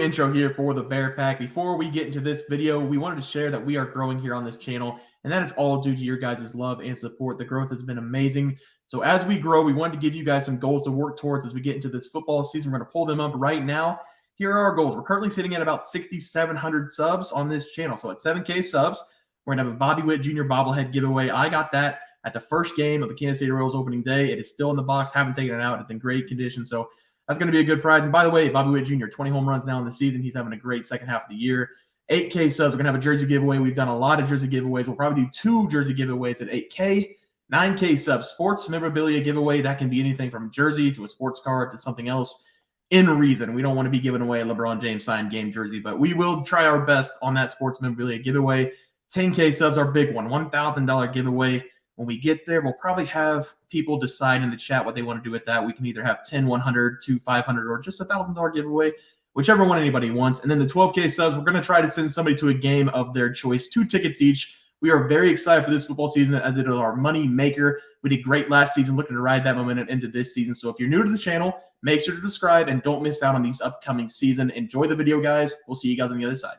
intro here for the Bear Pack. Before we get into this video, we wanted to share that we are growing here on this channel, and that is all due to your guys' love and support. The growth has been amazing. So as we grow, we wanted to give you guys some goals to work towards as we get into this football season. We're going to pull them up right now. Here are our goals. We're currently sitting at about 6,700 subs on this channel. So at 7K subs, we're going to have a Bobby Witt Jr. bobblehead giveaway. I got that at the first game of the Kansas City Royals opening day. It is still in the box. Haven't taken it out. It's in great condition. So that's going to be a good prize. And by the way, Bobby Witt Jr., 20 home runs now in the season. He's having a great second half of the year. 8K subs. We're going to have a jersey giveaway. We've done a lot of jersey giveaways. We'll probably do 2 jersey giveaways at 8K. 9K subs. Sports memorabilia giveaway. That can be anything from a jersey to a sports card to something else in reason. We don't want to be giving away a LeBron James signed game jersey, but we will try our best on that sports memorabilia giveaway. 10K subs, our big one. $1,000 giveaway. When we get there, we'll probably have people decide in the chat what they want to do with that. We can either have 10, 100, 2, 500, or just $1,000 giveaway, whichever one anybody wants. And then the 12K subs, we're going to try to send somebody to a game of their choice, 2 tickets each. We are very excited for this football season as it is our money maker. We did great last season, looking to ride that momentum into this season. So if you're new to the channel, make sure to subscribe and don't miss out on these upcoming season. Enjoy the video, guys. We'll see you guys on the other side.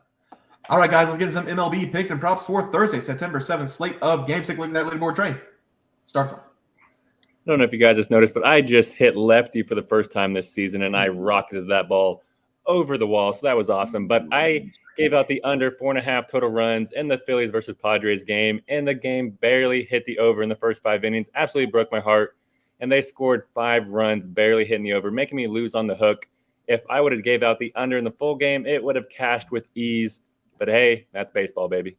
All right, guys, let's get into some MLB picks and props for Thursday, September 7th, slate of games. Take a look at that leaderboard train. Starts off. I don't know if you guys just noticed, but I just hit lefty for the first time this season, and I rocketed that ball over the wall, so that was awesome. But I gave out the under 4.5 total runs in the Phillies versus Padres game, and the game barely hit the over in the first 5 innings. Absolutely broke my heart, and they scored 5 runs, barely hitting the over, making me lose on the hook. If I would have gave out the under in the full game, it would have cashed with ease. But hey, that's baseball, baby.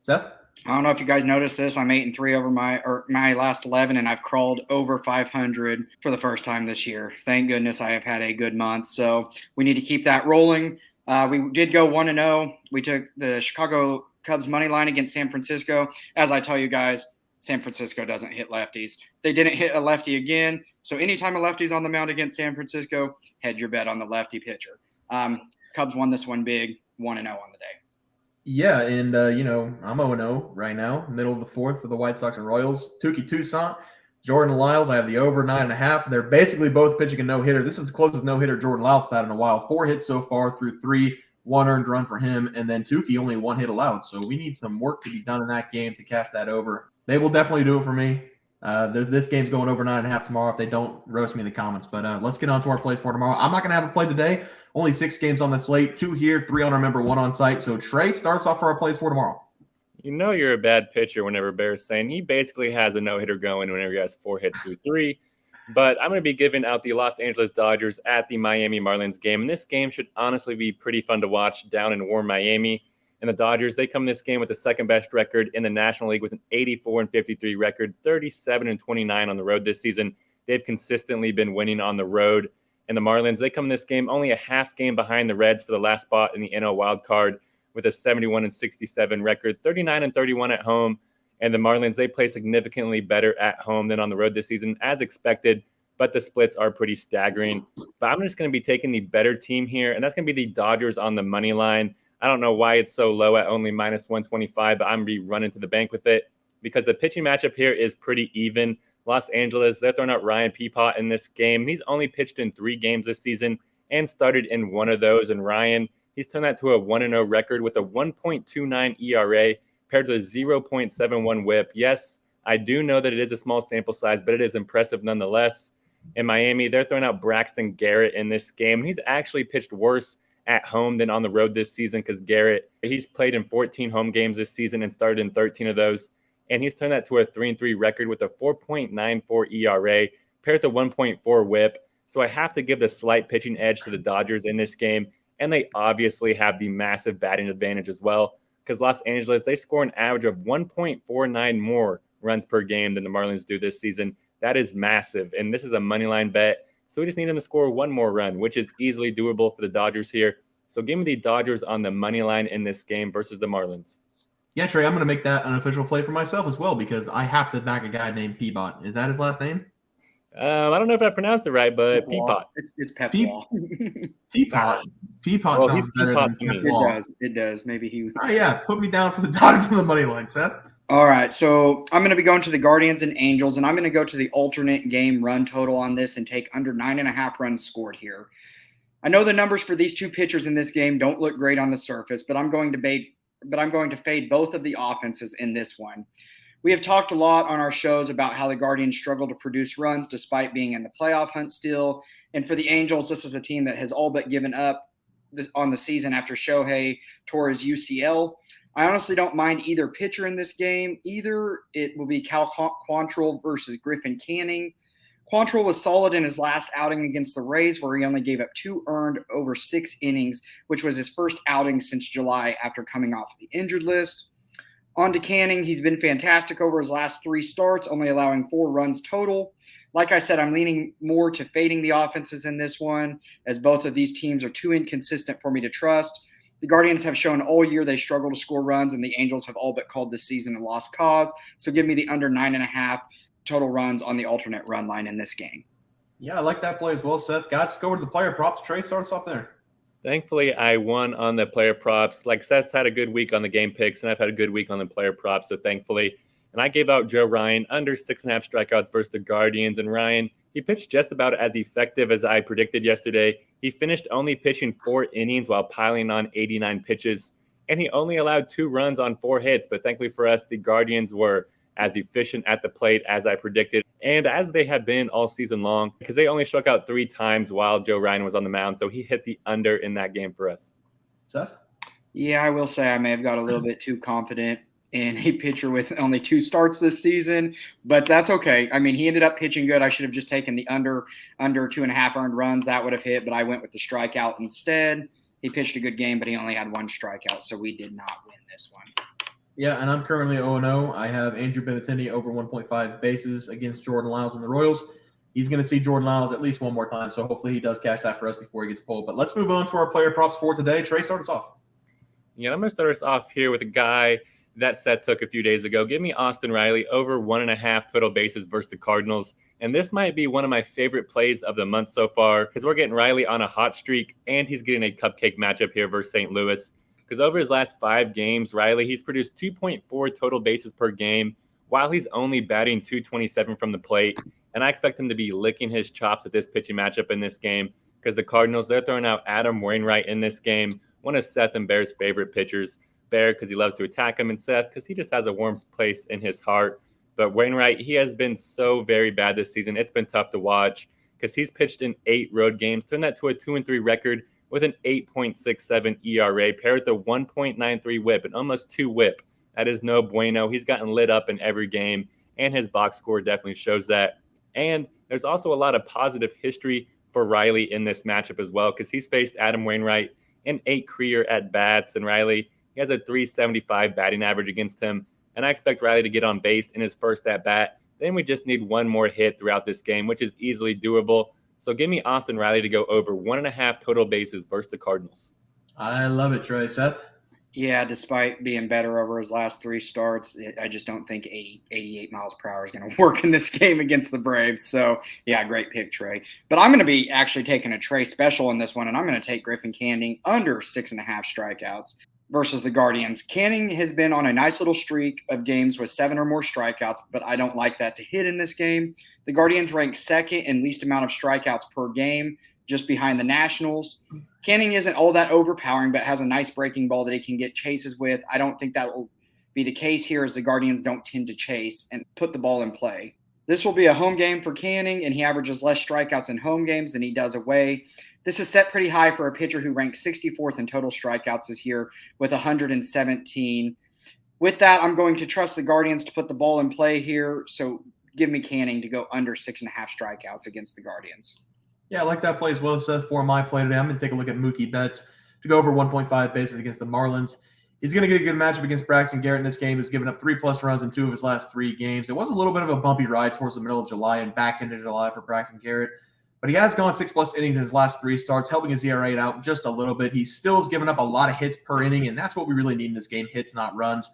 Seth? I don't know if you guys noticed this. I'm 8-3 over my last 11, and I've crawled over 500 for the first time this year. Thank goodness I have had a good month. So we need to keep that rolling. We did go 1-0. We took the Chicago Cubs money line against San Francisco. As I tell you guys, San Francisco doesn't hit lefties. They didn't hit a lefty again. So anytime a lefty's on the mound against San Francisco, hedge your bet on the lefty pitcher. Cubs won this one big, 1-0 on the day. Yeah, and, I'm 0-0 right now, middle of the 4th for the White Sox and Royals. Touki Toussaint, Jordan Lyles, I have the over 9.5. They're basically both pitching a no-hitter. This is the closest no-hitter Jordan Lyles had in a while. 4 hits so far through 3, 1 earned run for him, and then Touki only 1 hit allowed. So we need some work to be done in that game to cash that over. They will definitely do it for me. This game's going over 9.5 tomorrow if they don't roast me in the comments. But let's get on to our plays for tomorrow. I'm not going to have a play today. Only 6 games on the slate, 2 here, 3 on our member, 1 on site. So Trey starts off for our plays for tomorrow. You know you're a bad pitcher whenever Bear's saying he basically has a no-hitter going whenever he has 4 hits through 3. But I'm going to be giving out the Los Angeles Dodgers at the Miami Marlins game. And this game should honestly be pretty fun to watch down in warm Miami. And the Dodgers, they come this game with the second-best record in the National League with an 84-53 record, 37-29 on the road this season. They've consistently been winning on the road. And the Marlins, they come in this game only a half game behind the Reds for the last spot in the NL wild card with a 71-67 record, 39-31 at home. And the Marlins, they play significantly better at home than on the road this season, as expected. But the splits are pretty staggering. But I'm just going to be taking the better team here, and that's going to be the Dodgers on the money line. I don't know why it's so low at only minus 125, but I'm going to be running to the bank with it because the pitching matchup here is pretty even. Los Angeles, they're throwing out Ryan Peapaw in this game. He's only pitched in 3 games this season and started in 1 of those. And Ryan, he's turned that to a 1-0 record with a 1.29 ERA paired with a 0.71 whip. Yes, I do know that it is a small sample size, but it is impressive nonetheless. In Miami, they're throwing out Braxton Garrett in this game. He's actually pitched worse at home than on the road this season because Garrett, he's played in 14 home games this season and started in 13 of those. And he's turned that to a 3-3 record with a 4.94 ERA paired to 1.4 whip. So I have to give the slight pitching edge to the Dodgers in this game. And they obviously have the massive batting advantage as well because Los Angeles, they score an average of 1.49 more runs per game than the Marlins do this season. That is massive. And this is a money line bet. So we just need them to score 1 more run, which is easily doable for the Dodgers here. So give me the Dodgers on the money line in this game versus the Marlins. Yeah, Trey, I'm going to make that an official play for myself as well because I have to back a guy named Peabot. Is that his last name? I don't know if I pronounced it right, but Peapot. It's Pepwall. Peapot. Peapot Well, sounds better than Pepwall. It does. Maybe he. Oh, yeah. Put me down for the Dodgers on the money line, Seth. All right, so I'm going to be going to the Guardians and Angels, and I'm going to go to the alternate game run total on this and take under 9.5 runs scored here. I know the numbers for these two pitchers in this game don't look great on the surface, but I'm going to fade both of the offenses in this one. We have talked a lot on our shows about how the Guardians struggle to produce runs despite being in the playoff hunt still. And for the Angels, this is a team that has all but given up on the season after Shohei tore his UCL. I honestly don't mind either pitcher in this game. Either it will be Cal Quantrill versus Griffin Canning. Quantrill was solid in his last outing against the Rays, where he only gave up 2 earned over 6 innings, which was his first outing since July after coming off the injured list. On to Canning. He's been fantastic over his last 3 starts, only allowing 4 runs total. Like I said, I'm leaning more to fading the offenses in this one, as both of these teams are too inconsistent for me to trust. The Guardians have shown all year they struggle to score runs, and the Angels have all but called this season a lost cause. So give me the under 9.5 total runs on the alternate run line in this game. Yeah, I like that play as well, Seth. Guys, let's go over to the player props. Trey, start us off there. Thankfully, I won on the player props. Like Seth's had a good week on the game picks, and I've had a good week on the player props, so thankfully. And I gave out Joe Ryan under 6.5 strikeouts versus the Guardians. And Ryan, he pitched just about as effective as I predicted yesterday. He finished only pitching 4 innings while piling on 89 pitches. And he only allowed 2 runs on 4 hits. But thankfully for us, the Guardians were as efficient at the plate as I predicted, and as they have been all season long, because they only struck out 3 times while Joe Ryan was on the mound, so he hit the under in that game for us. Seth? Yeah, I will say I may have got a little bit too confident in a pitcher with only 2 starts this season, but that's okay. I mean, he ended up pitching good. I should have just taken the under 2.5 earned runs. That would have hit, but I went with the strikeout instead. He pitched a good game, but he only had 1 strikeout, so we did not win this one. Yeah, and I'm currently 0-0. I have Andrew Benintendi over 1.5 bases against Jordan Lyles and the Royals. He's going to see Jordan Lyles at least one more time, so hopefully he does cash that for us before he gets pulled. But let's move on to our player props for today. Trey, start us off. Yeah, I'm going to start us off here with a guy that Seth took a few days ago. Give me Austin Riley over 1.5 total bases versus the Cardinals. And this might be one of my favorite plays of the month so far, because we're getting Riley on a hot streak, and he's getting a cupcake matchup here versus St. Louis. Because over his last 5 games, Riley, he's produced 2.4 total bases per game while he's only batting .227 from the plate. And I expect him to be licking his chops at this pitching matchup in this game, because the Cardinals, they're throwing out Adam Wainwright in this game, one of Seth and Bear's favorite pitchers. Bear, because he loves to attack him, and Seth, because he just has a warm place in his heart. But Wainwright, he has been so very bad this season. It's been tough to watch, because he's pitched in 8 road games, turned that to a 2-3 record, with an 8.67 ERA, paired with a 1.93 whip, and almost 2 whip. That is no bueno. He's gotten lit up in every game, and his box score definitely shows that. And there's also a lot of positive history for Riley in this matchup as well, because he's faced Adam Wainwright in 8 career at-bats, and Riley, he has a .375 batting average against him, and I expect Riley to get on base in his first at-bat. Then we just need 1 more hit throughout this game, which is easily doable. So give me Austin Riley to go over 1.5 total bases versus the Cardinals. I love it, Trey. Seth? Yeah, despite being better over his last 3 starts, I just don't think 88 miles per hour is going to work in this game against the Braves. So, yeah, great pick, Trey. But I'm going to be actually taking a Trey special in this one, and I'm going to take Griffin Canning under 6.5 strikeouts versus the Guardians. Canning has been on a nice little streak of games with 7 or more strikeouts, but I don't like that to hit in this game. The Guardians rank 2nd in least amount of strikeouts per game, just behind the Nationals. Canning isn't all that overpowering, but has a nice breaking ball that he can get chases with. I don't think that will be the case here, as the Guardians don't tend to chase and put the ball in play. This will be a home game for Canning, and he averages less strikeouts in home games than he does away. This is set pretty high for a pitcher who ranks 64th in total strikeouts this year with 117. With that, I'm going to trust the Guardians to put the ball in play here, so give me Canning to go under 6.5 strikeouts against the Guardians. Yeah, I like that play as well, Seth. For my play today, I'm going to take a look at Mookie Betts to go over 1.5 bases against the Marlins. He's going to get a good matchup against Braxton Garrett in this game. He's given up 3+ runs in 2 of his last 3 games. It was a little bit of a bumpy ride towards the middle of July and back into July for Braxton Garrett, but he has gone 6+ innings in his last 3 starts, helping his ERA out just a little bit. He still has given up a lot of hits per inning, and that's what we really need in this game, hits, not runs.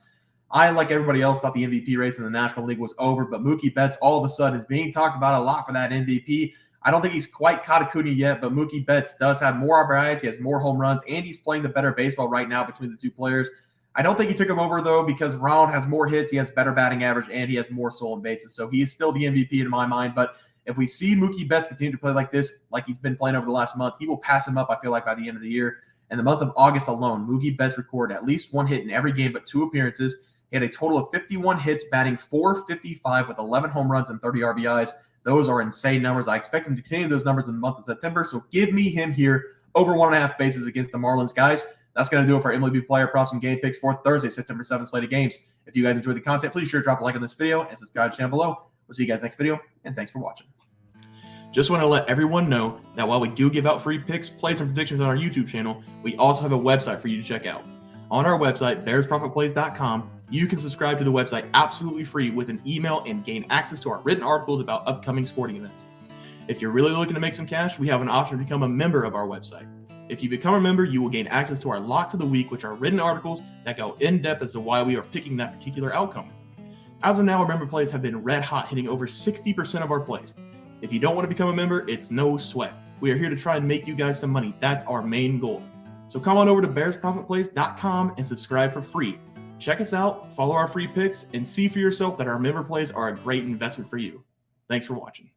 I, like everybody else, thought the MVP race in the National League was over, but Mookie Betts all of a sudden is being talked about a lot for that MVP. I don't think he's quite caught a Acuna yet, but Mookie Betts does have more RBIs, he has more home runs, and he's playing the better baseball right now between the 2 players. I don't think he took him over, though, because Ronald has more hits, he has better batting average, and he has more stolen bases. So he is still the MVP in my mind, but If we see Mookie Betts continue to play like this, like he's been playing over the last month, he will pass him up, I feel like, by the end of the year. In the month of August alone, Mookie Betts recorded at least 1 hit in every game but 2 appearances. He had a total of 51 hits, batting .455 with 11 home runs and 30 RBIs. Those are insane numbers. I expect him to continue those numbers in the month of September, so give me him here over 1.5 bases against the Marlins, guys. That's going to do it for MLB player props and game picks for Thursday, September 7th slate of games. If you guys enjoyed the content, please sure to drop a like on this video and subscribe to the channel below. We'll see you guys next video, and thanks for watching. Just want to let everyone know that while we do give out free picks, plays, and predictions on our YouTube channel, we also have a website for you to check out. On our website, bearsprofitplays.com, you can subscribe to the website absolutely free with an email and gain access to our written articles about upcoming sporting events. If you're really looking to make some cash, we have an option to become a member of our website. If you become a member, you will gain access to our locks of the week, which are written articles that go in depth as to why we are picking that particular outcome. As of now, our member plays have been red hot, hitting over 60% of our plays. If you don't want to become a member, it's no sweat. We are here to try and make you guys some money. That's our main goal. So come on over to bearsprofitplays.com and subscribe for free. Check us out, follow our free picks, and see for yourself that our member plays are a great investment for you. Thanks for watching.